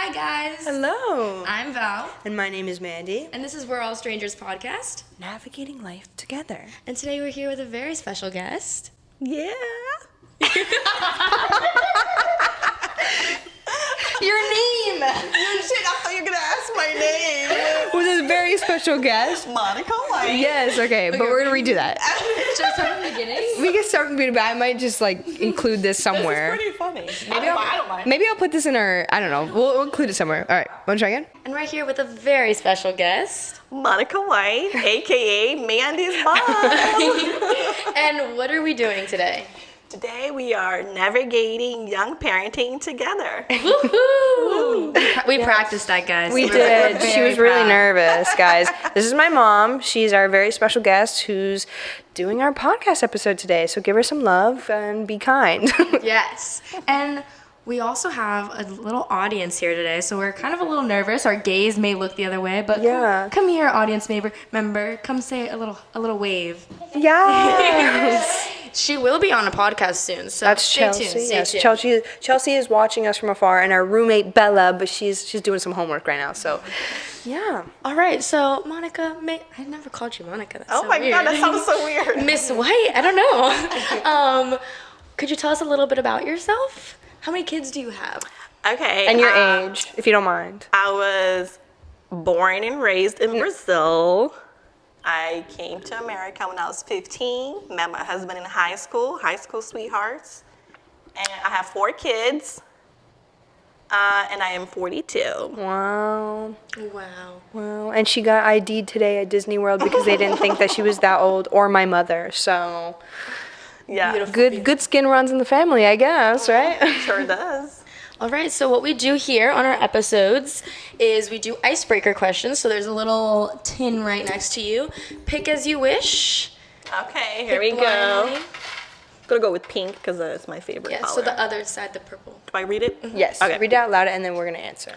Hi guys. Hello. I'm Val. And my name is Mandy. And this is We're All Strangers podcast. Navigating life together. And today we're here with a very special guest. Yeah. Your name! Shit, I thought you were going to ask my name. With a very special guest. Monica White. Yes, okay, but we're going to redo that. Should I start from the beginning? We can start from the beginning, but I might just include this somewhere. It's pretty funny. I don't mind. Maybe I'll put this in our, I don't know, we'll include it somewhere. All right, want to try again? And we're here with a very special guest. Monica White, a.k.a. Mandy's mom. And what are we doing today? Today we are navigating young parenting together. Woohoo! We practiced that, guys. We We're did. very She was really proud. nervous, guys. This is my mom. She's our very special guest who's doing our podcast episode today. So give her some love and be kind. Yes. And we also have a little audience here today, so we're kind of a little nervous. Our gaze may look the other way, but Yeah. come here, audience member. Come say a little wave. Yes. She will be on a podcast soon, so That's stay Chelsea. tuned. Stay Yes, tuned. Chelsea is watching us from afar, and our roommate Bella, but she's doing some homework right now. So, yeah. All right, so Monica, I never called you Monica. That's Oh so my weird. God, that sounds so weird. Miss White. I don't know. Could you tell us a little bit about yourself? How many kids do you have? Okay. And your age, if you don't mind. I was born and raised in Brazil. I came to America when I was 15, met my husband in high school sweethearts. And I have 4 kids, and I am 42. Wow. Wow. Wow. And she got ID'd today at Disney World because they didn't think that she was that old, or my mother. So, Yeah, Beautiful. good skin runs in the family, I guess, right? sure does. All right, so what we do here on our episodes is we do icebreaker questions. So there's a little tin right next to you. Pick as you wish. Okay, here we Pick go. blindly. Gonna go with pink because it's my favorite Yeah, color. so the other side, the purple. Do I read it? Yes. Okay. Read it out loud, and then we're going to answer.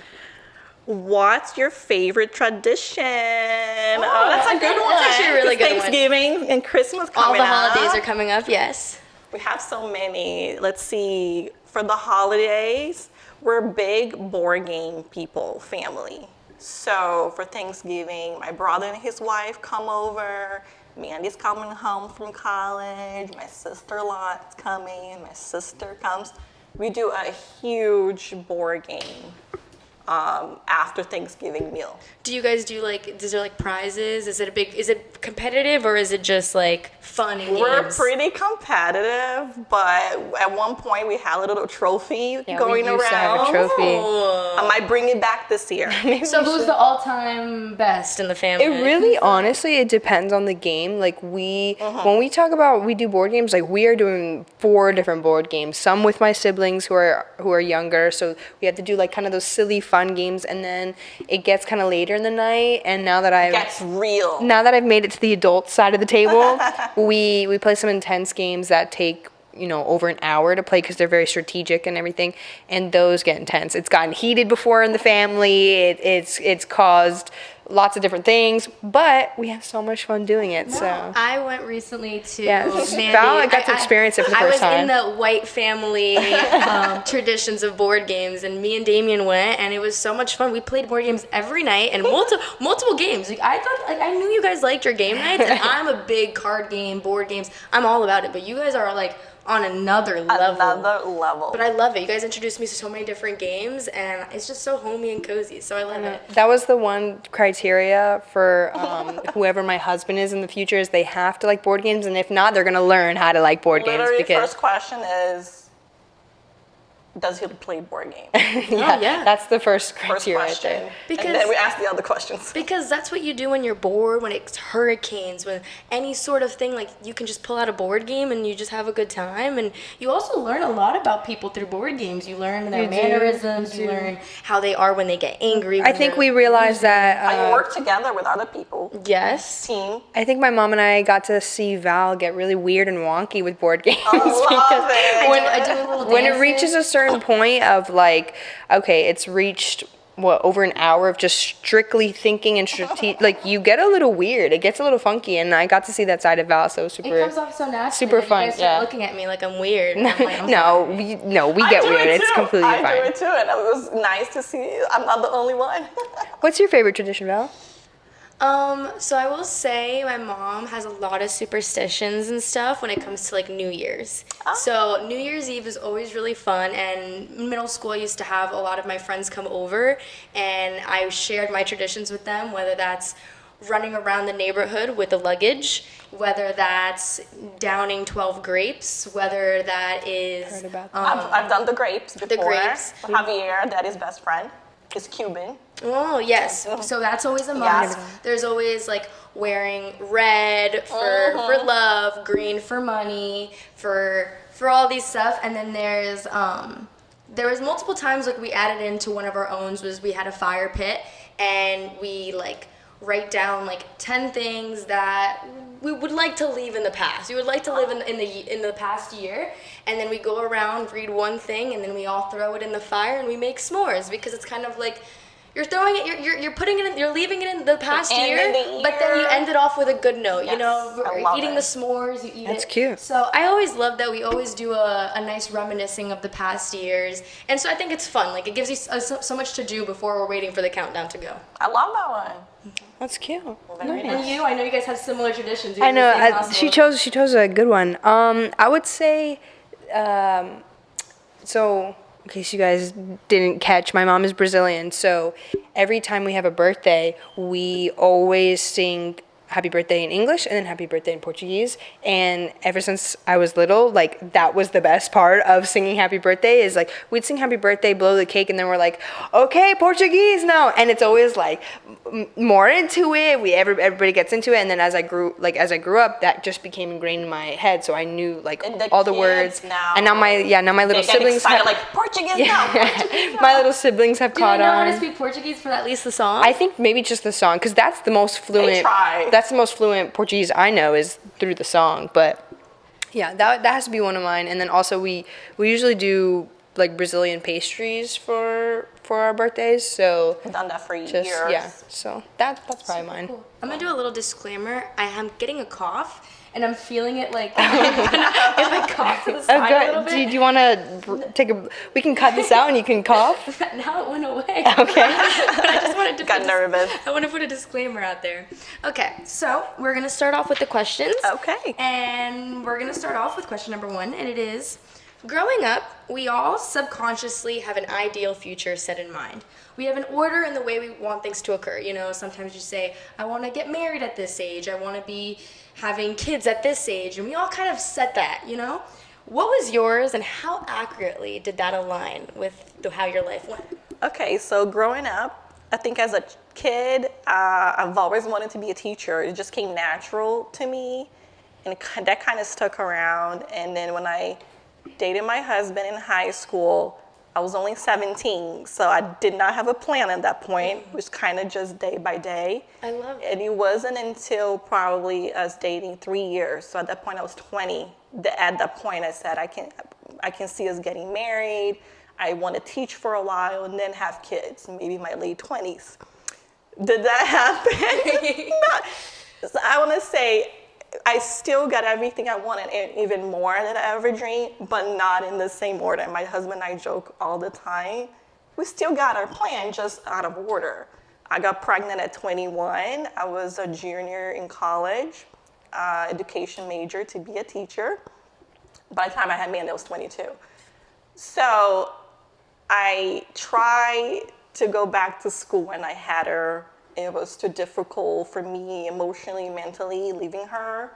What's your favorite tradition? Oh, that's a good one. That's actually a really good one. Thanksgiving and Christmas All coming the holidays up. are coming up, yes. We have so many. Let's see. For the holidays, we're big board game people, family. So for Thanksgiving, my brother and his wife come over. Mandy's coming home from college. My sister-in-law is coming. My sister comes. We do a huge board game after Thanksgiving meal. Do you guys do is there prizes? Is it competitive or is it just fun and We're games? pretty competitive, but at one point we had a little trophy going we used around. to have a trophy. I might bring it back this year. So who's the all-time best in the family? It really, honestly, it depends on the game. When we talk about we do board games, we are doing 4 different board games. Some with my siblings who are younger, so we have to do kind of those silly fun games, and then it gets kind of later in the night. And now that That's real. I've made it to the adult side of the table, we play some intense games that take over an hour to play because they're very strategic and everything, and those get intense. It's gotten heated before in the family. It's caused lots of different things, but we have so much fun doing it. So I went recently to Yes. Mandy. Val got to experience it for the first time. I was in the white family traditions of board games, and me and Damien went, and it was so much fun. We played board games every night and multiple games. I thought I knew you guys liked your game nights, and I'm a big card game, board games. I'm all about it, but you guys are on another level. Another level. But I love it. You guys introduced me to so many different games, and it's just so homey and cozy. So I love it. that was the one criteria for whoever my husband is in the future, is they have to like board games, and if not, they're gonna learn how to like board games. Literally, Because first question is, does he play board games? yeah. that's the first First criteria right question. there. Because- and then we ask the other questions. Because that's what you do when you're bored, when it's hurricanes, when any sort of thing, you can just pull out a board game and you just have a good time. And you also learn a lot about people through board games. You learn their You do, mannerisms, you learn how they are when they get angry. I think we realized that I work together with other people. Yes. Team. I think my mom and I got to see Val get really weird and wonky with board games. I love it. I do a little When it dancing. reaches a certain point of okay, it's reached over an hour of just strictly thinking and like you get a little weird. It gets a little funky, and I got to see that side of Val, so it was super. It comes off so naturally. Super fun. You guys start looking at me like I'm weird. And I'm like, I'm we get weird. It's completely fine. I do it too, and it was nice to see I'm not the only one. What's your favorite tradition, Val? So I will say my mom has a lot of superstitions and stuff when it comes to like New Year's. Oh. So New Year's Eve is always really fun, and in middle school I used to have a lot of my friends come over, and I shared my traditions with them, whether that's running around the neighborhood with the luggage, whether that's downing 12 grapes, whether that is... Heard about that. I've done the grapes before. The grapes. Javier, Daddy's best friend, is Cuban. Oh, yes. So that's always a must. Yes. There's always like wearing red for love, green for money, for all these stuff. And then there was multiple times like we added into one of our owns was we had a fire pit, and we like write down like 10 things that we would like to leave in the past. We would like to live in the past year, and then we go around, read one thing, and then we all throw it in the fire and we make s'mores, because it's kind of like you're throwing it, you're putting it in, you're leaving it in the past year, but then you end it off with a good note. Yes, you know, eating the s'mores, you eat That's cute. So I always love that we always do a nice reminiscing of the past years, and so I think it's fun. Like it gives you so much to do before we're waiting for the countdown to go. I love that one. That's cute. Nice. And you, I know you guys have similar traditions. I know. She chose a good one. I would say, so. In case you guys didn't catch, my mom is Brazilian, so every time we have a birthday, we always sing happy birthday in English and then happy birthday in Portuguese. And ever since I was little, like that was the best part of singing happy birthday, is like we'd sing happy birthday, blow the cake, and then we're like, okay, Portuguese now. And it's always like more into it. Everybody gets into it. And then as I grew up, that just became ingrained in my head. So I knew like all the words. Now, and now my little siblings have like Portuguese now. Portuguese now. My little siblings have caught on. Do you know how to speak Portuguese for at least the song? I think maybe just the song, because that's the most fluent. That's the most fluent Portuguese I know is through the song. But yeah, that has to be one of mine. And then also we usually do like Brazilian pastries for our birthdays. So I've done that for years. Yeah. So that's probably mine. Cool. I'm gonna do a little disclaimer. I am getting a cough, and I'm feeling it like if I cough to the side a little bit. Do you want to take a? We can cut this out, and you can cough. Now it went away. Okay. But I just wanted to got nervous. I want to put a disclaimer out there. Okay, so we're gonna start off with the questions. Okay. And we're gonna start off with question number 1, and it is: growing up, we all subconsciously have an ideal future set in mind. We have an order in the way we want things to occur. You know, sometimes you say, I want to get married at this age. I want to be having kids at this age. And we all kind of set that, you know? What was yours, and how accurately did that align with how your life went? Okay, so growing up, I think as a kid, I've always wanted to be a teacher. It just came natural to me, and that kind of stuck around. And then when I dated my husband in high school, I was only 17, so I did not have a plan at that point. It was kind of just day by day. I love it. And it wasn't until probably us dating 3 years. So at that point I was 20. At that point I said, I can see us getting married. I want to teach for a while and then have kids, maybe my late 20s. Did that happen? So I want to say, I still got everything I wanted and even more than I ever dreamed, but not in the same order. My husband and I joke all the time. We still got our plan, just out of order. I got pregnant at 21. I was a junior in college, education major to be a teacher. By the time I had Mandy, I was 22. So I tried to go back to school when I had her. It was too difficult for me emotionally, mentally, leaving her.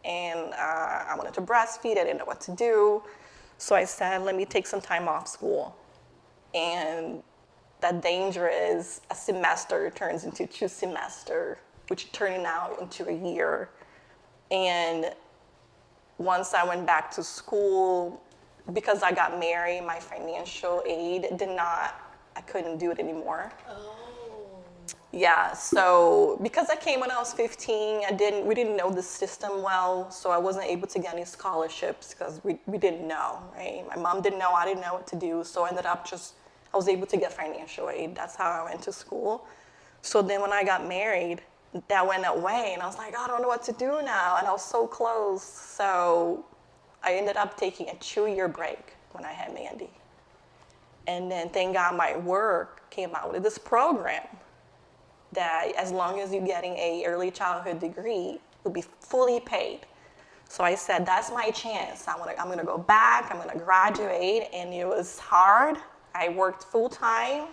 And I wanted to breastfeed. I didn't know what to do. So I said, let me take some time off school. And that danger is a semester turns into 2 semesters, which turned out into a year. And once I went back to school, because I got married, my financial aid I couldn't do it anymore. Oh. Yeah, so because I came when I was 15, we didn't know the system well, so I wasn't able to get any scholarships because we didn't know, right? My mom didn't know, I didn't know what to do, so I ended up I was able to get financial aid. That's how I went to school. So then when I got married, that went away, and I was like, I don't know what to do now, and I was so close. So I ended up taking a 2-year break when I had Mandy. And then thank God my work came out with this program that as long as you're getting a early childhood degree, you'll be fully paid. So I said, that's my chance. I'm gonna go back, I'm gonna graduate, and it was hard. I worked full time.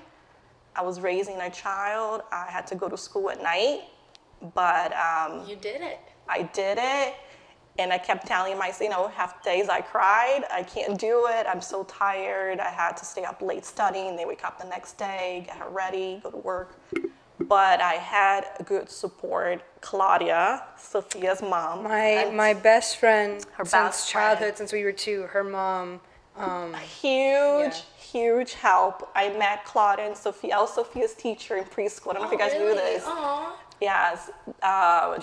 I was raising a child. I had to go to school at night, but You did it. I did it. And I kept telling myself, half days I cried, I can't do it, I'm so tired. I had to stay up late studying, then wake up the next day, get her ready, go to work. But I had good support. Claudia, Sophia's mom. My best friend Her since best childhood, friend. since we were 2, her mom. Huge help. I met Claudia and Sophia. I was Sophia's teacher in preschool. I don't know if you guys knew this. Aww. Yes.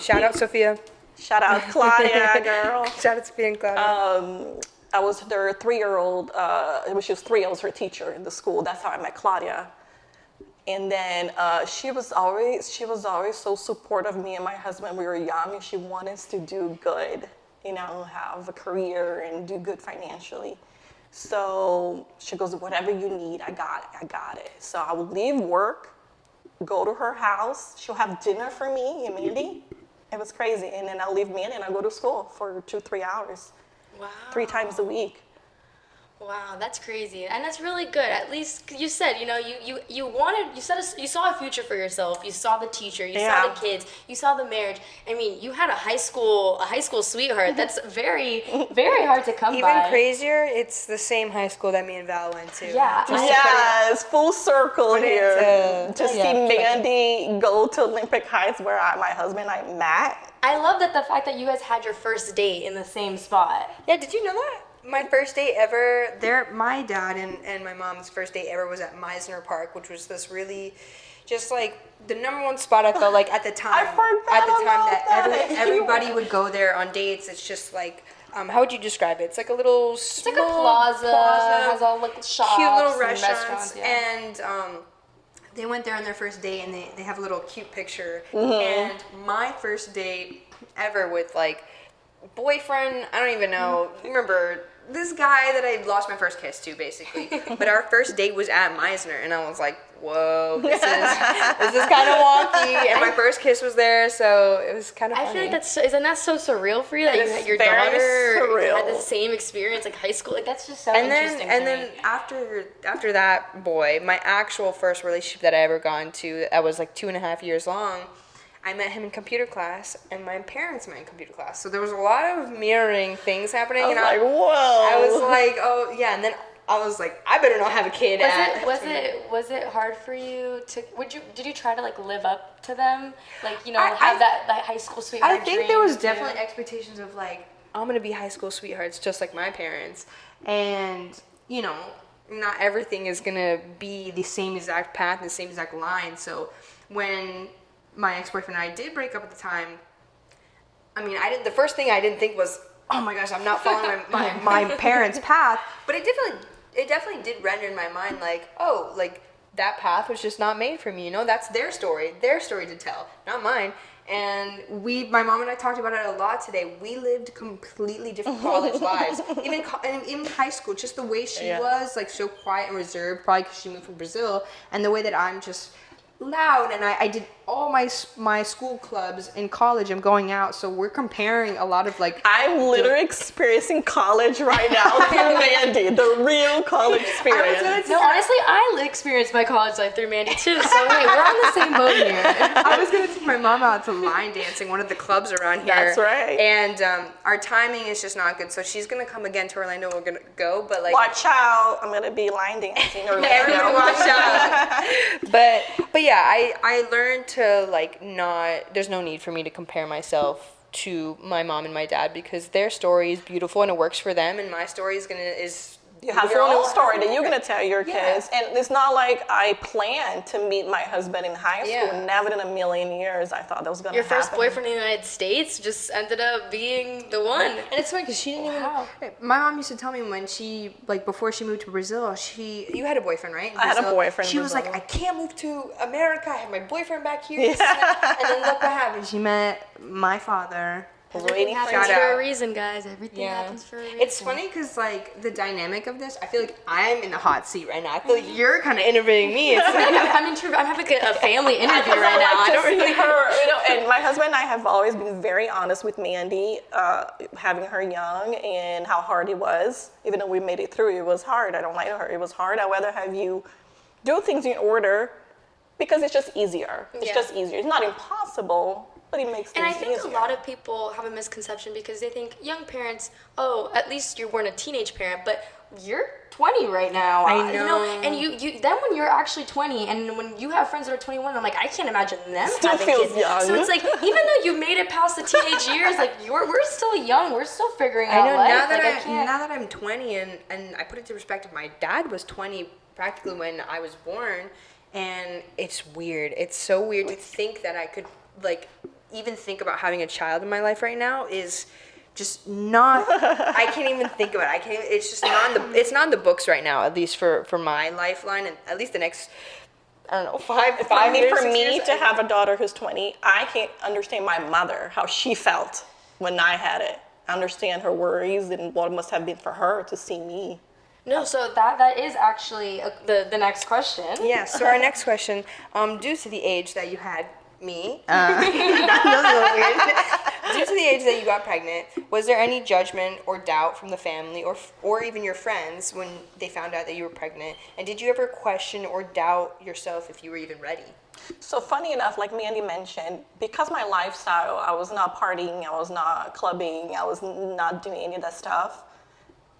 Shout out Sophia. Shout out Claudia, girl. Shout out Sophia and Claudia. I was their 3-year-old, when she was 3, I was her teacher in the school. That's how I met Claudia. And then she was always so supportive of me and my husband. We were young, and she wanted us to do good, have a career and do good financially. So she goes, whatever you need, I got it. So I would leave work, go to her house. She'll have dinner for me and Mandy. It was crazy. And then I'll leave Mandy and I'll go to school for 2-3 hours. Wow. 3 times a week. Wow, that's crazy, and that's really good. At least you said, you saw a future for yourself. You saw the teacher, you saw the kids, you saw the marriage. I mean, you had a high school sweetheart. That's very, very hard to come by. Even crazier, it's the same high school that me and Val went to. Yeah. Yes, full circle here. To see Yeah. Mandy go to Olympic Heights, where my husband and I met. I love that the fact that you guys had your first date in the same spot. Yeah, did you know that? My first date ever, my dad and my mom's first date ever was at Meisner Park, which was this really, just like the number one spot I felt like at the time. Everybody would go there on dates. It's just like, how would you describe it? It's like a little It's like a plaza. Has all like shops, cute little and restaurants, yeah. and they went there on their first date, and they have a little cute picture. And my first date ever with like boyfriend, I don't even know. Remember this guy that I lost my first kiss to, basically. But our first date was at Meisner, and I was like, whoa, this is kind of wonky. And my first kiss was there, so it was kind of funny. I feel like isn't that so surreal for you that you had your very daughter surreal. had the same experience like high school? Like that's just so and interesting. then after that boy, my actual first relationship that I ever got into, that was like 2.5 years long, I met him in computer class, and my parents met in computer class. So there was a lot of mirroring things happening. I was and like, whoa. I was like, oh yeah, and then I was like, I better not have a kid. Was it hard for you to? Did you try to like live up to them? Like I have that high school sweetheart? I think there was dream, definitely expectations of like, I'm gonna be high school sweethearts just like my parents, and not everything is gonna be the same exact path, the same exact line. So when my ex-boyfriend and I did break up at the time, I mean, the first thing I didn't think was, oh my gosh, I'm not following my parents' path, but it definitely did render in my mind like, oh, like that path was just not made for me, that's their story to tell, not mine. And my mom and I talked about it a lot today. We lived completely different college lives. Even in high school, just the way she was, like so quiet and reserved, probably because she moved from Brazil, and the way that I'm just loud, and I did all my school clubs in college. I'm going out, so we're comparing a lot of like. I'm literally experiencing college right now through Mandy, the real college experience. No, honestly, I experienced my college life through Mandy too. So hey, we're on the same boat here. I was gonna take my mom out to line dancing, one of the clubs around here. That's right. And our timing is just not good, so she's gonna come again to Orlando. We're gonna go, but like. Watch out! I'm gonna be line dancing. Everyone watch out. But yeah, I learned to like there's no need for me to compare myself to my mom and my dad, because their story is beautiful and it works for them, and my story is You have your own story that you're going to tell your kids. And it's not like I planned to meet my husband in high school. Yeah. Never in a million years I thought that was going to happen. Your first boyfriend in the United States just ended up being the one. And it's funny because she didn't Wow. even. My mom used to tell me when she, like, before she moved to Brazil, you had a boyfriend, right? I had a boyfriend in She was Brazil. like, I can't move to America. I have my boyfriend back here. And then look what happened. She met my father. Everything happens Shout for out. a reason, guys. Everything happens for a reason. It's funny because, like, the dynamic of this, I feel like I'm in the hot seat right now. I feel like you're kind of interviewing me. It's like, I'm having a family interview right now. I don't really. And my husband and I have always been very honest with Mandy, having her young and how hard it was. Even though we made it through, it was hard. I don't lie to her. It was hard. I'd rather have you do things in order because it's just easier. It's just easier. It's not impossible, but it makes things And I think easier. a lot of people have a misconception because they think young parents, oh, at least you weren't a teenage parent, but you're 20 right now. I You know. and you then when you're actually 20 and when you have friends that are 21, I'm like, I can't imagine them Still having feels kids. young. So it's like, even though you made it past the teenage years, like we're still young. We're still figuring I out know life. now that Like, now that I'm 20 and I put it to perspective, my dad was 20 practically when I was born, and it's weird. It's so weird to think that I could like even think about having a child in my life right now is just not. I can't even think about it. I can't. It's just not in the. It's not in the books right now. At least for my lifeline, and at least the next. I don't know, five years. For 6 me years, to have a daughter who's 20, I can't understand my mother, how she felt when I had it. I understand her worries and what it must have been for her to see me. No, so that is actually the next question. Yeah, so our next question, due to the age that you had me, that was a little weird. Due to the age that you got pregnant, was there any judgment or doubt from the family or even your friends when they found out that you were pregnant? And did you ever question or doubt yourself if you were even ready? So funny enough, like Mandy mentioned, because my lifestyle, I was not partying, I was not clubbing, I was not doing any of that stuff,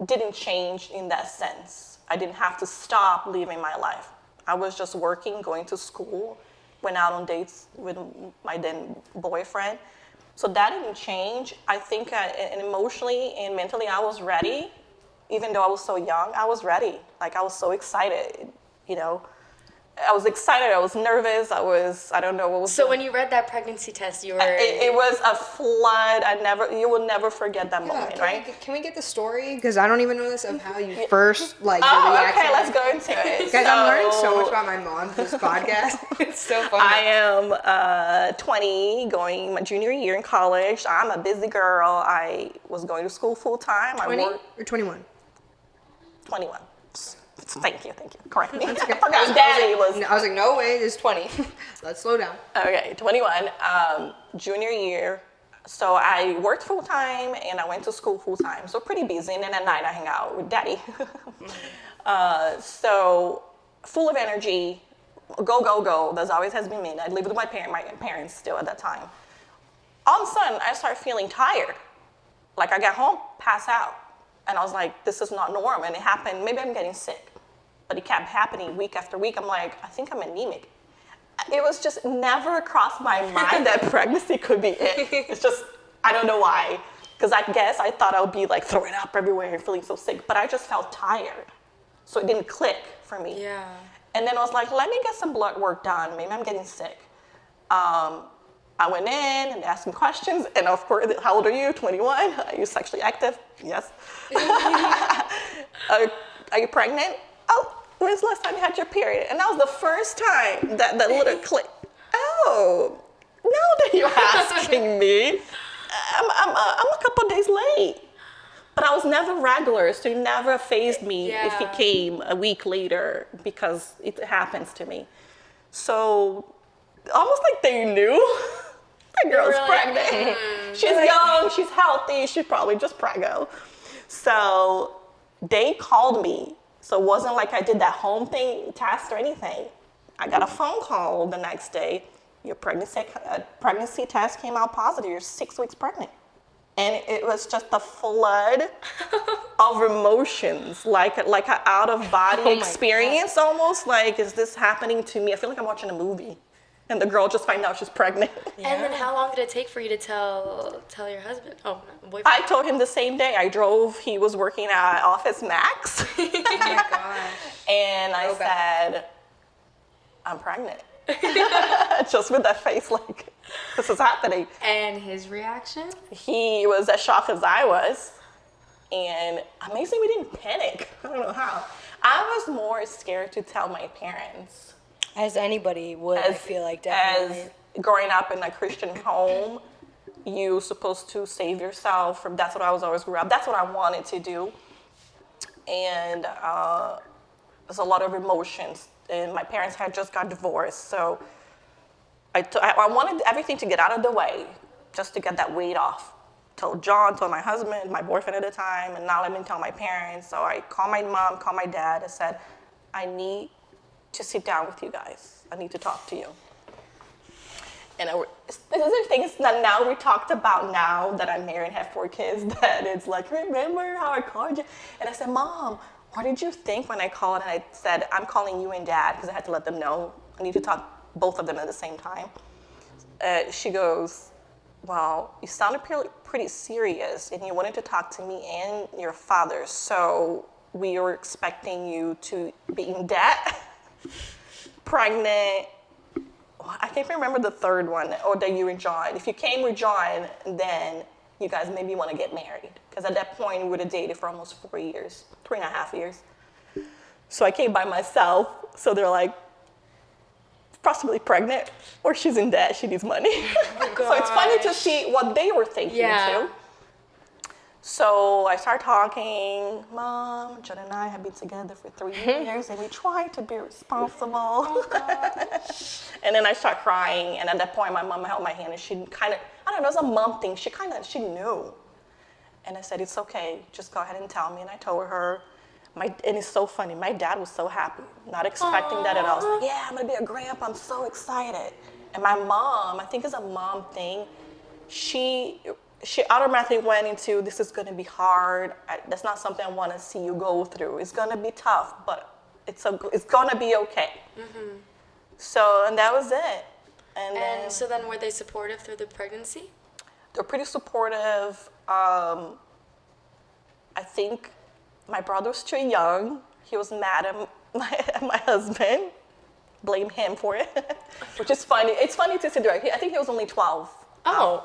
didn't change in that sense. I didn't have to stop living my life. I was just working, going to school, went out on dates with my then boyfriend. So that didn't change. I think and emotionally and mentally I was ready. Even though I was so young, I was ready. Like I was so excited, you know. I was excited, I was nervous, I don't know what was. So when you read that pregnancy test, you were. It was a flood. You will never forget that moment, right? Can we get the story? Because I don't even know this of how you first, like, your Oh, reaction. okay, let's go into it. Guys, I'm learning so much about my mom through this podcast. It's so fun. I am 20, going my junior year in college. I'm a busy girl. I was going to school full time. 20 I worked or 21? 21. Thank you. Correct me. I forgot Daddy was. I was like, no way, it's 20. Let's slow down. Okay, 21, junior year. So I worked full time and I went to school full time. So pretty busy. And then at night I hang out with Daddy. So full of energy, go. That's always has been me. I lived with my parents still at that time. All of a sudden I started feeling tired. Like I got home, pass out. And I was like, this is not normal. And it happened, maybe I'm getting sick. But it kept happening week after week. I'm like, I think I'm anemic. It was just never crossed my mind that pregnancy could be it. It's just, I don't know why. Because I guess I thought I would be like throwing up everywhere and feeling so sick. But I just felt tired. So it didn't click for me. Yeah. And then I was like, let me get some blood work done. Maybe I'm getting sick. I went in and asked some questions. And of course, how old are you? 21. Are you sexually active? Yes. Are you pregnant? Oh, when's the last time you had your period? And that was the first time that little click. Oh, now that you're asking me, I'm a couple days late. But I was never regular, so it never fazed me if it came a week later because it happens to me. So almost like they knew that girl's pregnant. She's young, she's healthy, she's probably just preggo. So they called me. So it wasn't like I did that home test or anything. I got a phone call the next day. Your pregnancy test came out positive. You're 6 weeks pregnant. And it was just a flood of emotions, like an out-of-body experience almost. Like, is this happening to me? I feel like I'm watching a movie. and the girl just finds out she's pregnant. And then how long did it take for you to tell your husband? Oh, boyfriend. I told him the same day. I drove. He was working at Office Max. Oh my gosh. And I said, I'm pregnant. Just with that face like, this is happening. And his reaction? He was as shocked as I was. And amazingly, we didn't panic. I don't know how. I was more scared to tell my parents. As anybody would, I feel like, definitely. As growing up in a Christian home, you're supposed to save yourself. That's what I was always grew up. That's what I wanted to do. And there's a lot of emotions. And my parents had just got divorced. So I wanted everything to get out of the way, just to get that weight off. Told John, told my husband, my boyfriend at the time, and not let me tell my parents. So I called my mom, called my dad, and said, I need to sit down with you guys. I need to talk to you. And these are things that now we talked about now that I'm married and have 4 kids, that it's like, remember how I called you? And I said, Mom, what did you think when I called? And I said, I'm calling you and Dad, because I had to let them know. I need to talk both of them at the same time. She goes, well, you sounded pretty serious, and you wanted to talk to me and your father, so we were expecting you to be in debt, pregnant. I can't remember the third one, or that you and John. If you came with John, then you guys maybe want to get married. Because at that point, we would have dated for almost 4 years, 3.5 years. So I came by myself, so they're like, possibly pregnant, or she's in debt, she needs money. Oh, so it's funny to see what they were thinking too. So I started talking, Mom, John and I have been together for 3 years and we try to be responsible. Oh, and then I start crying, and at that point my mom held my hand and she kind of, I don't know, it was a mom thing, she knew. And I said, it's okay, just go ahead and tell me. And I told her, and it's so funny, my dad was so happy, not expecting that at all. I was like, yeah, I'm gonna be a grandpa, I'm so excited. And my mom, I think it's a mom thing, she automatically went into, this is gonna be hard, that's not something I wanna see you go through. It's gonna be tough, but it's gonna be okay. Mm-hmm. So, and that was it. And so then were they supportive through the pregnancy? They're pretty supportive. I think my brother was too young. He was mad at my husband. Blame him for it, which is funny. It's funny to sit there. I think he was only 12. Oh.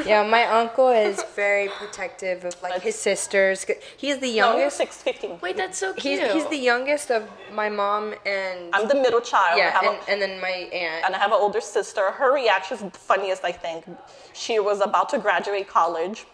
Yeah, my uncle is very protective of like his sisters. He's the youngest. No, 15. Wait, that's so cute. He's the youngest of my mom and. I'm the middle child. Yeah, and then my aunt. And I have an older sister. Her reaction is the funniest, I think. She was about to graduate college,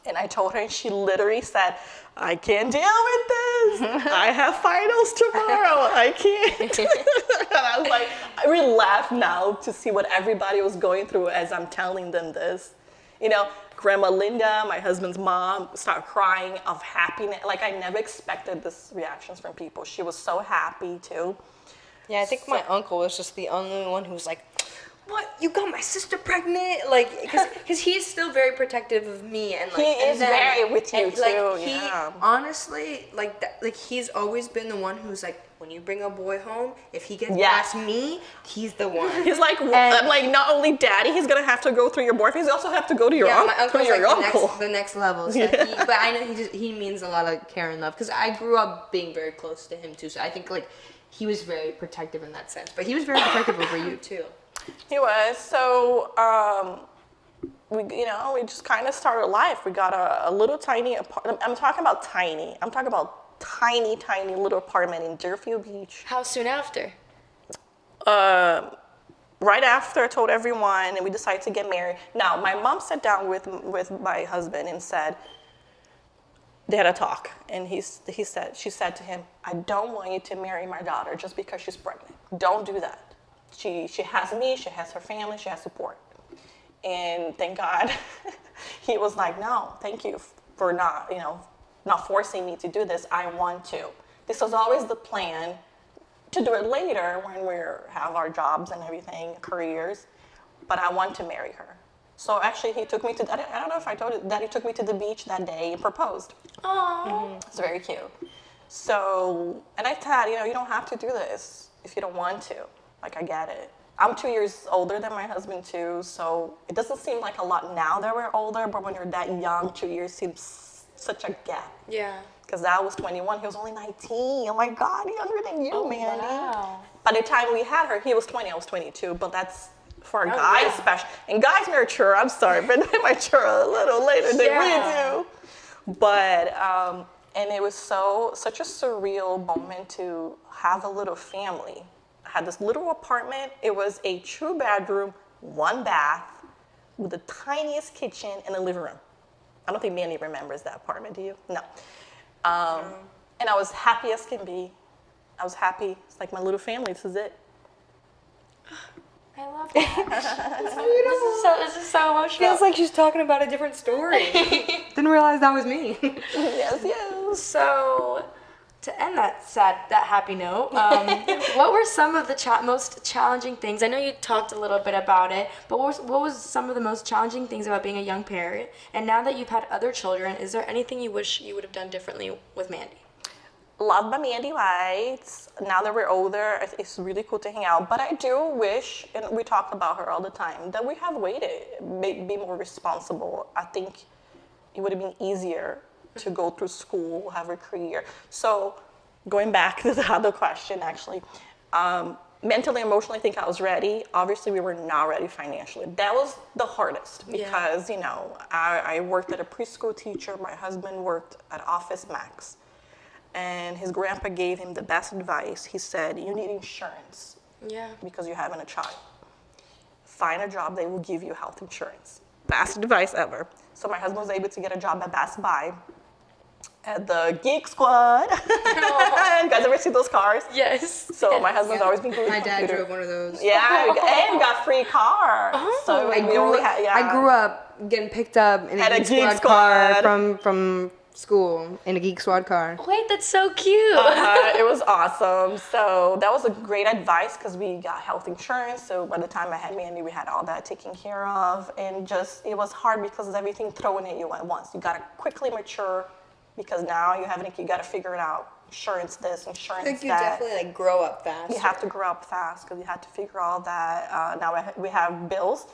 and I told her, and she literally said, I can't deal with this. I have finals tomorrow. I can't. And I was like, I really laugh now to see what everybody was going through as I'm telling them this. You know, Grandma Linda, my husband's mom, started crying of happiness. Like, I never expected this reactions from people. She was so happy too. Yeah, I think my uncle was just the only one who was like, what? You got my sister pregnant? Like, because he's still very protective of me, and like he is very with you too. Like, yeah. Honestly, like he's always been the one who's like, when you bring a boy home, if he gets past me, he's the one. He's like, I'm like, not only daddy, he's gonna have to go through your boyfriend. He's also have to go to your my uncle's your like uncle. The next level. So but I know he means a lot of care and love, because I grew up being very close to him too. So I think like he was very protective in that sense. But he was very protective over you too. He was. So, we just kind of started life. We got a little tiny apartment. I'm talking about tiny. I'm talking about tiny, tiny little apartment in Deerfield Beach. How soon after? Right after I told everyone, and we decided to get married. Now, my mom sat down with my husband and said, they had a talk, and she said to him, I don't want you to marry my daughter just because she's pregnant. Don't do that. She has me, she has her family, she has support. And thank God, he was like, no, thank you for not forcing me to do this. I want to. This was always the plan, to do it later when we have our jobs and everything, careers, but I want to marry her. So actually he took me to, I don't know if I told you, that he took me to the beach that day and proposed. Oh. It's very cute. So, and I thought, you don't have to do this if you don't want to. Like, I get it. I'm 2 years older than my husband too, so it doesn't seem like a lot now that we're older, but when you're that young, 2 years seems such a gap. Yeah. Because I was 21, he was only 19. Oh my God, younger than you, Mandy. Wow. By the time we had her, he was 20, I was 22, but that's for Oh, guys yeah. special. And guys mature, I'm sorry, but they mature a little later than Yeah. we do. But, and it was such a surreal moment to have a little family. I had this little apartment. It was a 2-bedroom, 1 bath with the tiniest kitchen and a living room. I don't think Mandy remembers that apartment, do you? No. And I was happy as can be. I was happy. It's like my little family. This is it. I love that. This is so emotional. Feels like she's talking about a different story. Didn't realize that was me. Yes, yes. So, to end that happy note, what were some of the most challenging things? I know you talked a little bit about it, but what was some of the most challenging things about being a young parent? And now that you've had other children, is there anything you wish you would have done differently with Mandy? Loved by Mandy White. Now that we're older, it's really cool to hang out. But I do wish, and we talk about her all the time, that we have waited, be more responsible. I think it would have been easier to go through school, have a career. So going back to the other question, actually, mentally, emotionally, I think I was ready. Obviously, we were not ready financially. That was the hardest because, I worked at a preschool teacher. My husband worked at Office Max. And his grandpa gave him the best advice. He said, you need insurance because you're having a child. Find a job that will give you health insurance. Best advice ever. So my husband was able to get a job at Best Buy at the Geek Squad. You guys ever see those cars? Yes. So my husband's always been glued to My the dad computer. drove one of those. Yeah, and got free car. So I grew up getting picked up in At a a Geek Geek Squad car Squad. from school in a Geek Squad car. Wait, that's so cute. It was awesome. So that was a great advice because we got health insurance. So by the time I had Mandy, we had all that taken care of. And just, it was hard because of everything thrown at you at once. You got to quickly mature because now you got to figure it out. Insurance this, insurance I think you that. definitely grow up fast. You have to grow up fast because you had to figure all that. Now we have bills.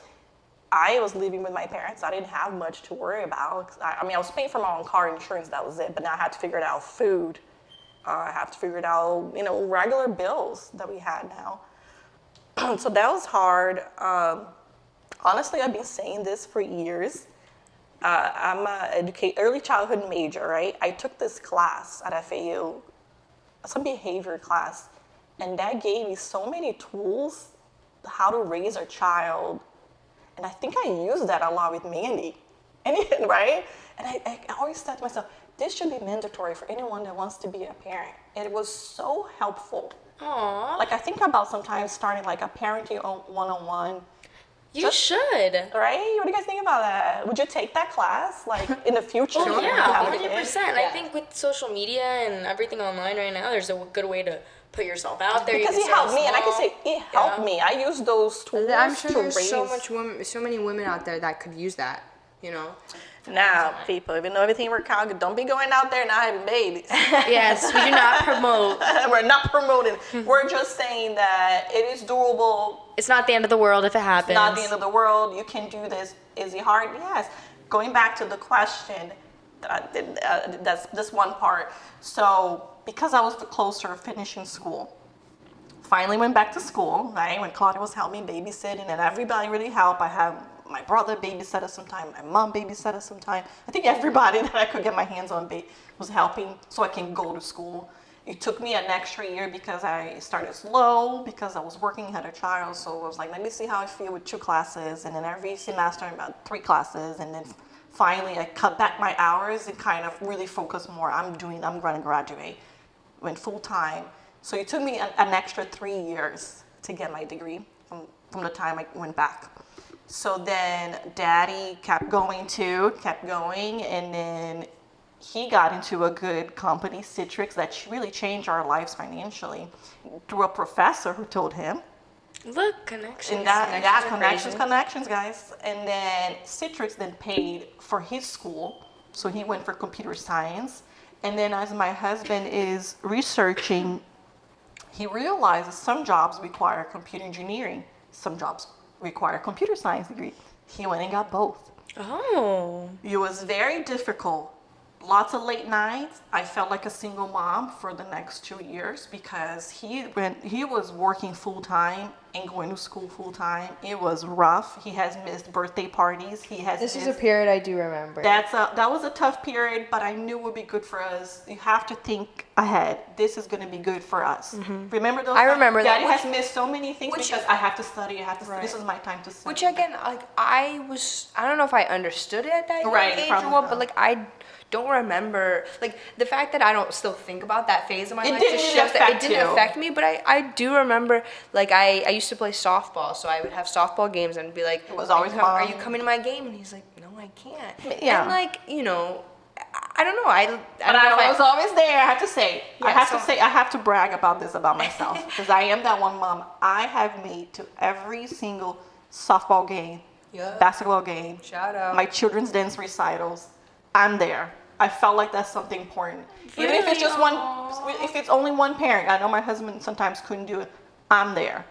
I was living with my parents. I didn't have much to worry about. I was paying for my own car insurance. That was it. But now I had to figure it out. Food. I have to figure it out. Regular bills that we had now. So that was hard. Honestly, I've been saying this for years. I'm an early childhood major, right? I took this class at FAU, some behavior class, and that gave me so many tools how to raise a child. And I think I used that a lot with Mandy, right? And I always said to myself, this should be mandatory for anyone that wants to be a parent. It was so helpful. Aww. Like I think about sometimes starting like a parenting one-on-one. You should. Right? What do you guys think about that? Would you take that class, like in the future? Oh, when you yeah, have a 100%. kid? I think with social media and everything online right now, there's a good way to put yourself out there. Because you it can start helped me, and I can small. say it helped me. I use those tools I'm sure to there's raise. so many women out there that could use that. Now, people, even though everything works out, don't be going out there not having babies. Yes, we do not promote. We're not promoting. We're just saying that it is doable. It's not the end of the world if it happens. Not the end of the world. You can do this. Is it hard? Yes. Going back to the question that I did, that's this one part. So because I was the closer of finishing school, finally went back to school, right? When Claudia was helping me babysitting and everybody really helped. I had my brother babysat us sometime, my mom babysat us sometime. I think everybody that I could get my hands on was helping so I can go to school. It took me an extra year because I started slow, because I was working, had a child, so I was like, let me see how I feel with 2 classes, and then every semester about 3 classes, and then finally I cut back my hours and kind of really focus more. I'm going to graduate, went full time. So it took me an extra 3 years to get my degree from the time I went back. So then Daddy kept going, and then he got into a good company, Citrix, that really changed our lives financially through a professor who told him. Look, connections. And connections, guys. And then Citrix then paid for his school, so he went for computer science. And then as my husband is researching, he realizes some jobs require computer engineering. Some jobs require a computer science degree. He went and got both. Oh. It was very difficult. Lots of late nights. I felt like a single mom for the next 2 years because he was working full time and going to school full time. It was rough. He has missed birthday parties. This is a period I do remember. That was a tough period, but I knew it would be good for us. You have to think ahead. This is going to be good for us. Remember those? I remember that. Daddy has missed so many things because I have to study. I have to. This is my time to study. Which again, like I don't know if I understood it at that young age or what, but like I don't remember, like the fact that I don't still think about that phase of my life just shows that it didn't affect me. But I do remember, like I used to play softball, so I would have softball games and be like, it was always are you coming to my game? And he's like, no, I can't. Yeah. And like, you know, I don't know. I was always there. I have to say, I have to brag about this about myself because I am that one mom. I have made to every single softball game, basketball game, shout out, my children's dance recitals. I'm there. I felt like that's something important. Even if it's just if it's only one parent. I know my husband sometimes couldn't do it. I'm there.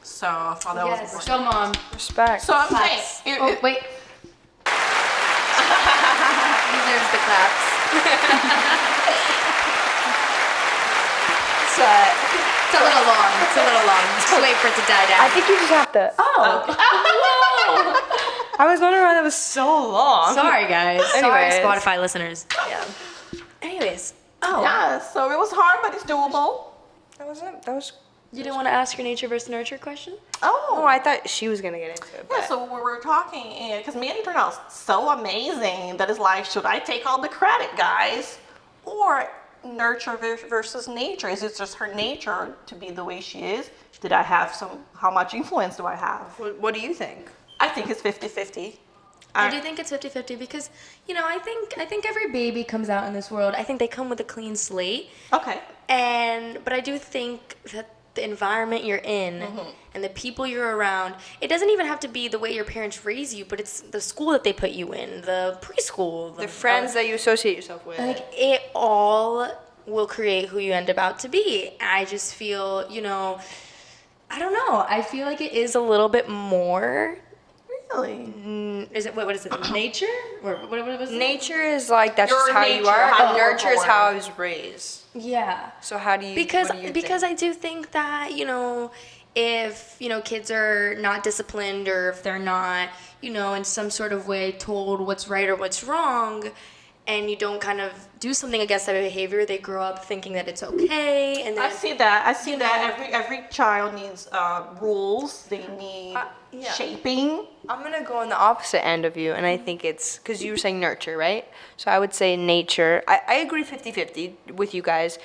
So I thought that was important. Go, Mom. Respect. So I'm saying. Wait. Deserves the claps. It's a little long. Just wait for it to die down. I think you just have to. Oh. I was wondering why that was so long. Sorry, guys. Anyways. Sorry, Spotify listeners. Yeah. Anyways. Oh. Yeah. So it was hard, but it's doable. That was. You didn't want to ask your nature versus nurture question? Oh. No, I thought she was gonna get into it. Yeah, so we were talking, because Mandy turned out so amazing that it's like, should I take all the credit, guys? Or nurture versus nature? Is it just her nature to be the way she is? Did I have how much influence do I have? What do you think? I think it's 50-50. I do think it's 50-50 because, you know, I think every baby comes out in this world. I think they come with a clean slate. Okay. But I do think that the environment you're in and the people you're around, it doesn't even have to be the way your parents raise you, but it's the school that they put you in, the preschool, The friends that you associate yourself with. like it all will create who you end up to be. I just feel, you know, I don't know. I feel like it is a little bit more. Really? Is it what is it? Nature or what was it? Nature is like that's Your just how nature, you are, how and you were nurture is born. how I was raised. Yeah. So how do you? Because what do you think? I do think that, you know, if, you know, kids are not disciplined or if they're not, you know, in some sort of way told what's right or what's wrong, and you don't kind of do something against that behavior, they grow up thinking that it's okay. And then, I see that. Every child needs rules. They need shaping. I'm gonna go on the opposite end of you, and I think it's because you were saying nurture, right? So I would say nature. I agree 50-50 with you guys.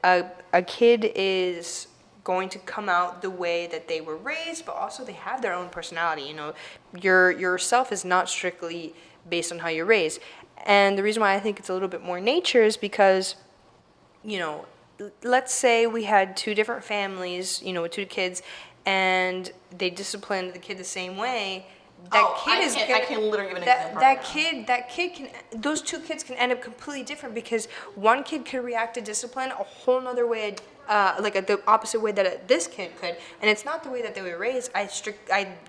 A kid is going to come out the way that they were raised, but also they have their own personality. You know, yourself is not strictly based on how you're raised. And the reason why I think it's a little bit more nature is because, you know, let's say we had two different families, you know, with two kids, and they disciplined the kid the same way. I can literally give an example. That kid can, those two kids can end up completely different because one kid could react to discipline a whole nother way, the opposite way that this kid could, and it's not the way that they were raised. I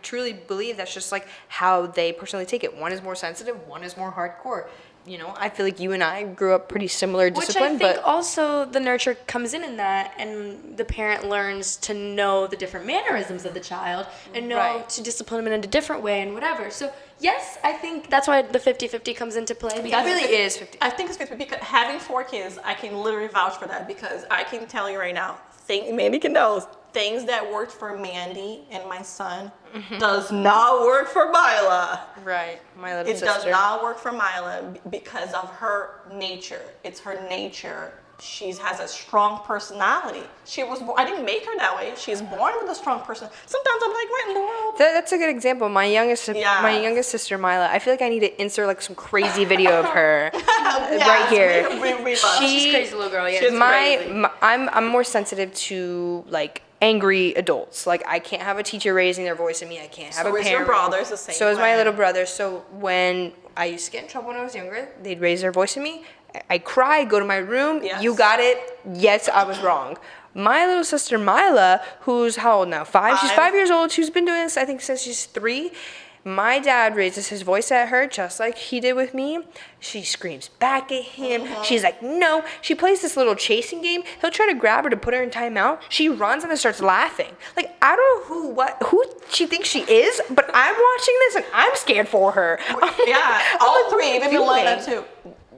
truly believe that's just like how they personally take it. One is more sensitive, one is more hardcore. You know, I feel like you and I grew up pretty similar discipline, which I think also the nurture comes in that, and the parent learns to know the different mannerisms of the child and know to discipline them in a different way and whatever. So yes, I think that's why the 50-50 comes into play. It really is 50. I think it's 50 because having 4 kids, I can literally vouch for that because I can tell you right now, Mandy can know things that worked for Mandy and my son does not work for Mila. Right, my little sister. It does not work for Mila because of her nature. It's her nature. She has a strong personality. She was born, I didn't make her that way. She's born with a strong person. Sometimes I'm like, what in the world? That's a good example. My youngest sister, Mila, I feel like I need to insert like some crazy video of her right here. She's crazy little girl. Yeah, I'm more sensitive to like angry adults. Like I can't have a teacher raising their voice at me. I can't have a parent. So is your brother's the same So is my little brother. So when I used to get in trouble when I was younger, they'd raise their voice at me. I cry, go to my room. Yes. You got it. Yes, I was wrong. My little sister Mila, who's how old now? 5? She's 5 5. years old. She's been doing this, I think, since she's 3. My dad raises his voice at her just like he did with me. She screams back at him. She's like, no. She plays this little chasing game. He'll try to grab her to put her in timeout. She runs and then starts laughing. Like, I don't know who she thinks she is, but I'm watching this and I'm scared for her. Yeah, all 3, even Milena too.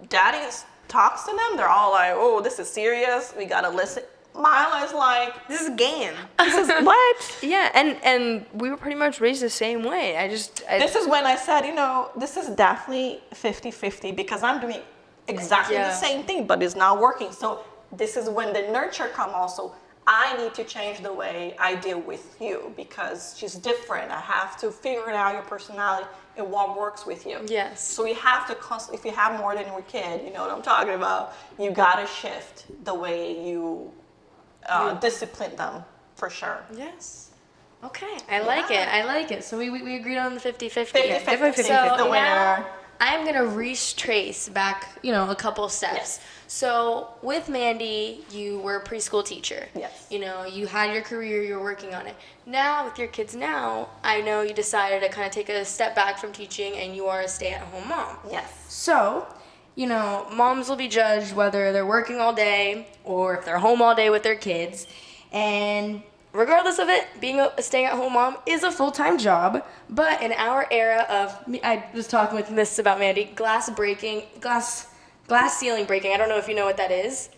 Daddy talks to them. They're all like, oh, this is serious. We gotta listen. Mila is like, This is a game. this is what? Yeah, and we were pretty much raised the same way. This is when I said, this is definitely 50-50 because I'm doing exactly the same thing, but it's not working. So this is when the nurture come also. I need to change the way I deal with you because she's different. I have to figure out your personality and what works with you. Yes. So we have to constantly, if you have more than one kid, you know what I'm talking about, you gotta shift the way you discipline them, for sure. Yes. Okay. I like it. I like it. So we agreed on the 50-50. 50-50. definitely So 50-50 the winner. now I'm going to retrace back, a couple steps. Yes. So with Mandy, you were a preschool teacher. Yes. You had your career, you were working on it. Now, with your kids now, I know you decided to kind of take a step back from teaching and you are a stay-at-home mom. Yes. So, moms will be judged whether they're working all day or if they're home all day with their kids. And regardless of it, being a stay-at-home mom is a full-time job. But in our era I was talking with Miss about Mandy, glass ceiling breaking. I don't know if you know what that is.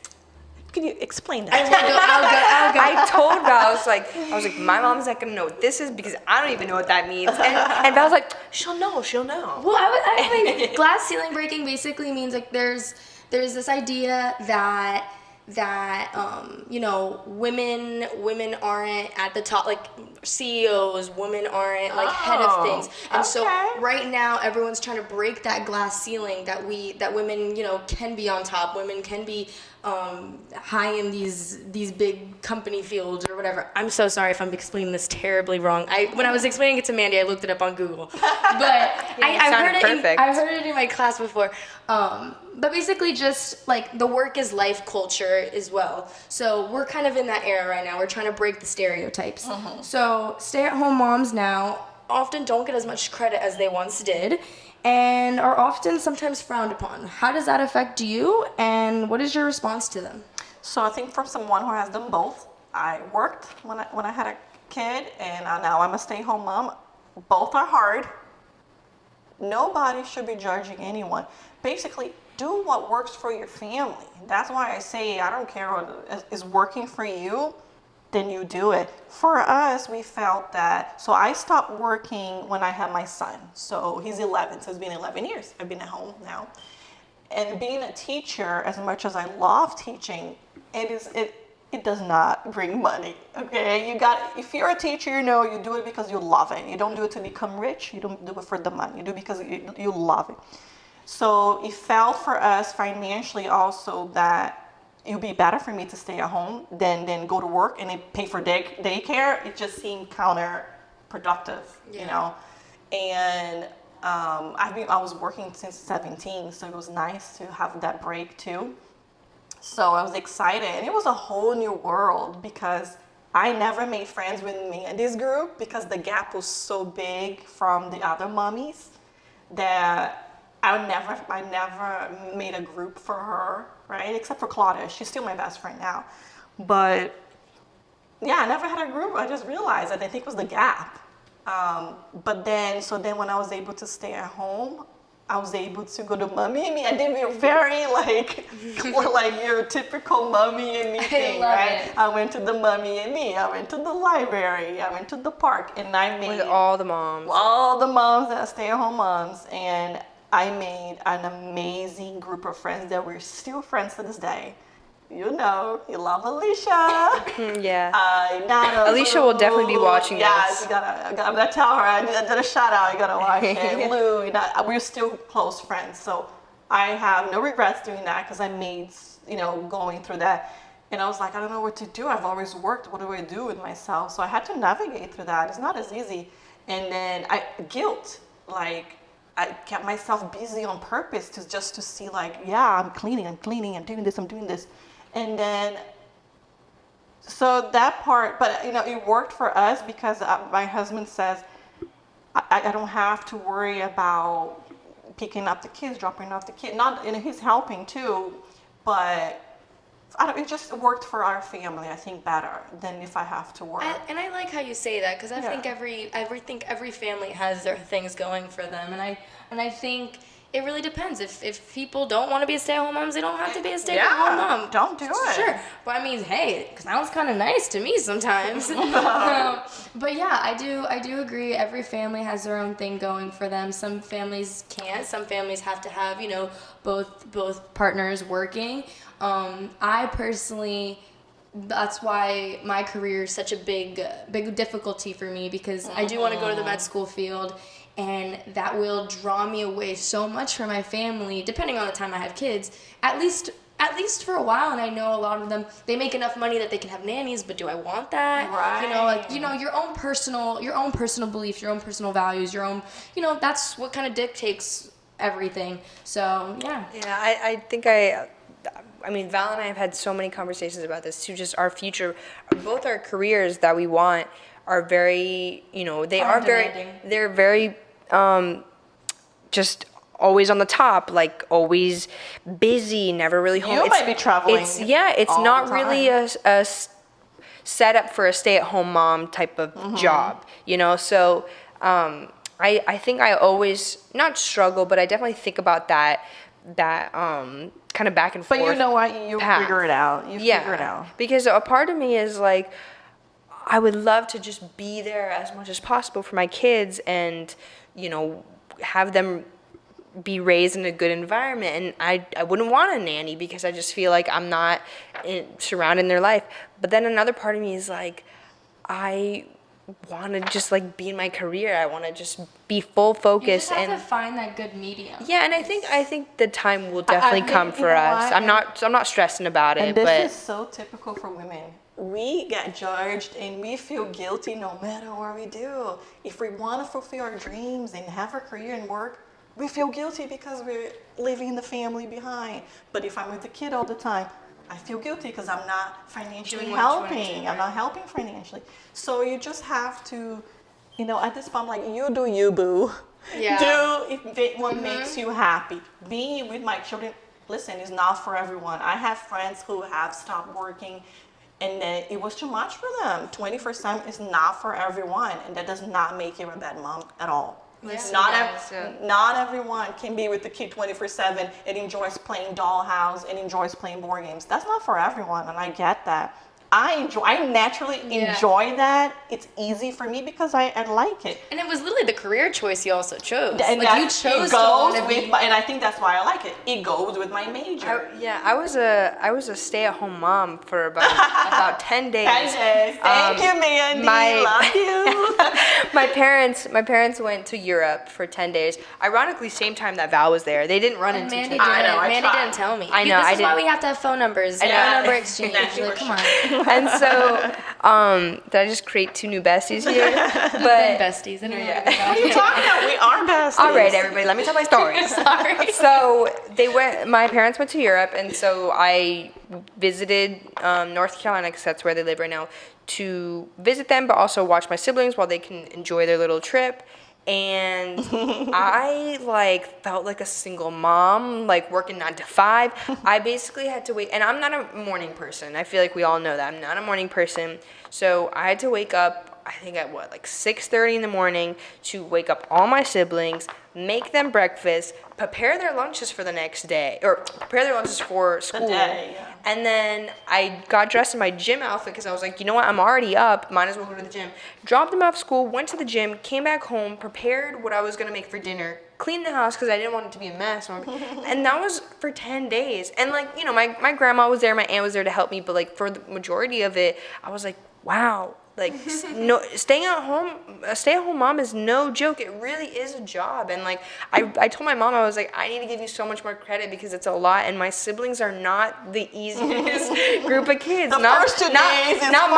Can you explain that? I'll go. I told Val, I was like, my mom's not gonna know what this is because I don't even know what that means. And Val's like, she'll know. Well, I think glass ceiling breaking basically means like there's this idea that women aren't at the top, like CEOs, women aren't like head of things. And so right now everyone's trying to break that glass ceiling that women, can be on top, women can be high in these big company fields or whatever. I'm so sorry if I'm explaining this terribly wrong. When I was explaining it to Mandy, I looked it up on Google. But I heard it in my class before. But basically just like the work is life culture as well. So we're kind of in that era right now. We're trying to break the stereotypes. So stay-at-home moms now often don't get as much credit as they once did and are often sometimes frowned upon. How does that affect you and what is your response to them? So I think from someone who has done both, I worked when I had a kid and now I'm a stay-home mom. Both are hard. Nobody should be judging anyone. Basically, do what works for your family. That's why I say I don't care what is working for you, then you do it. For us, we felt that, so I stopped working when I had my son. So he's 11, so it's been 11 years. I've been at home now. And being a teacher, as much as I love teaching, it does not bring money, okay? If you're a teacher, you do it because you love it. You don't do it to become rich. You don't do it for the money. You do it because you love it. So it felt for us financially also that it would be better for me to stay at home than go to work and then pay for daycare. It just seemed counterproductive, And I was working since 17, so it was nice to have that break too. So I was excited, and it was a whole new world because I never made friends with Mandy's group because the gap was so big from the other mommies that I never made a group for her, right? Except for Claudia. She's still my best friend now. But yeah, I never had a group. I just realized that I think it was the gap. But then when I was able to stay at home, I was able to go to Mommy and Me. I did a very like your typical Mommy and Me thing, right? It. I went to the Mommy and Me. I went to the library. I went to the park, and I made with all the moms that stay-at-home moms, and I made an amazing group of friends that we're still friends to this day. You love Alicia. Yeah. Nana, Alicia will definitely be watching this. I'm gonna tell her. I did a shout out. You gotta watch it. Lou, we're still close friends. So I have no regrets doing that because I made, going through that. And I was like, I don't know what to do. I've always worked. What do I do with myself? So I had to navigate through that. It's not as easy. And then guilt, I kept myself busy on purpose to see I'm cleaning, I'm doing this. And then So that part, but it worked for us because my husband says I don't have to worry about picking up the kids, dropping off the kids. Not, he's helping too, but it just worked for our family, I think, better than if I have to work. And I like how you say that, because I think every family has their things going for them, and I think it really depends. If people don't want to be stay-at-home moms, they don't have to be a stay-at-home mom. Don't do it. Sure, but I mean, hey, it sounds kind of nice to me sometimes. But yeah, I do agree. Every family has their own thing going for them. Some families can't. Some families have to have both partners working. I personally, that's why my career is such a big difficulty for me, because I do want to go to the med school field, and that will draw me away so much from my family, depending on the time I have kids, at least for a while. And I know a lot of them, they make enough money that they can have nannies, but do I want that? Right. Your own personal beliefs, your own personal values, your own, that's what kind of dictates everything. So, yeah. Yeah, I mean, Val and I have had so many conversations about this too. Just our future, both our careers that we want are very, they're very, just always on the top, like always busy, never really home. You might be traveling. It's not really a setup for a stay-at-home mom type of job, So I think I always not struggle, but I definitely think about that kind of back and forth. But you know what? You figure it out. Figure it out. Because a part of me is like, I would love to just be there as much as possible for my kids and, have them be raised in a good environment. And I wouldn't want a nanny because I just feel like I'm not surrounded in their life. But then another part of me is like, I want to just like be in my career. I want to just be full focus. You just have to find that good medium. Yeah, and I think the time will definitely come for us. I'm not stressing about it. And this is so typical for women. We get judged and we feel guilty no matter what we do. If we want to fulfill our dreams and have a career and work, we feel guilty because we're leaving the family behind. But if I'm with the kid all the time, I feel guilty because I'm not financially helping. I'm not helping financially. So you just have to, at this point, like, you do you, boo. Yeah. Do what makes you happy. Being with my children, listen, is not for everyone. I have friends who have stopped working and then it was too much for them. 24/7 is not for everyone, and that does not make you a bad mom at all. Yes, Not everyone can be with the kid 24/7 and enjoys playing dollhouse and enjoys playing board games. That's not for everyone, and I get that. I naturally enjoy that. It's easy for me because I like it. And it was literally the career choice you also chose. And like you chose to want to be. And I think that's why I like it. It goes with my major. I was a stay-at-home mom for about 10 days. 10 days. Thank you, Mandy. Love you. my parents went to Europe for 10 days. Ironically, same time that Val was there. They didn't run into each other. Mandy didn't tell me. I know. This is why we have to have phone numbers. Phone number exchange. Like, come on. And so, did I just create two new besties here? But besties. I don't know. What are you talking about? We are besties. All right, everybody, let me tell my story. Sorry. So my parents went to Europe, and so I visited North Carolina, because that's where they live right now, to visit them, but also watch my siblings while they can enjoy their little trip. And I felt like a single mom, working 9 to 5. I basically had to wait, and I'm not a morning person. I feel like we all know that I'm not a morning person. So I had to wake up, I think at 6:30 in the morning, to wake up all my siblings, make them breakfast, prepare their lunches for the next day, or prepare their lunches for school. And then I got dressed in my gym outfit because I was like, you know what, I'm already up, might as well go to the gym. Dropped them off school, went to the gym, came back home, prepared what I was going to make for dinner, cleaned the house because I didn't want it to be a mess. And that was for 10 days. And my grandma was there, my aunt was there to help me, but for the majority of it, I was like, wow. No, a stay-at-home mom is no joke. It really is a job. And I told my mom, I was like, I need to give you so much more credit because it's a lot, and my siblings are not the easiest group of kids. First 2 days is not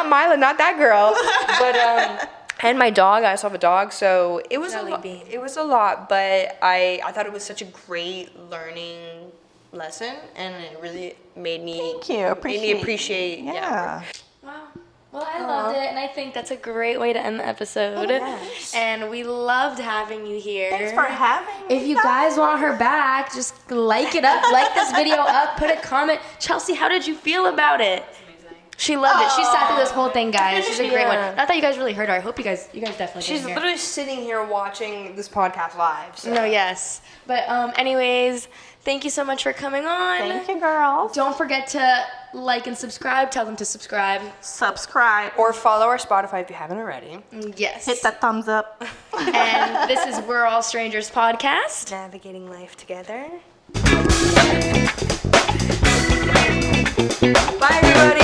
Mila, not that girl. But and my dog, I also have a dog, so it was a lot. But I thought it was such a great learning lesson, and it really made me Thank you. made me appreciate Yeah. Wow. Well, I loved it, and I think that's a great way to end the episode. Yes. And we loved having you here. Thanks for having me. If you guys want her back, just like it up, like this video up, put a comment. Chelsea, how did you feel about it? She loved it. She sat through this whole thing, guys. She's a great one. Yeah. Not that you guys really heard her. I hope you guys definitely She's did hear. literally sitting here watching this podcast live. So. No, yes. But anyways, thank you so much for coming on. Thank you, girls. Don't forget to like and subscribe. Tell them to subscribe. Subscribe. Or follow our Spotify if you haven't already. Yes. Hit that thumbs up. And this is We're All Strangers podcast. Navigating life together. Bye, everybody.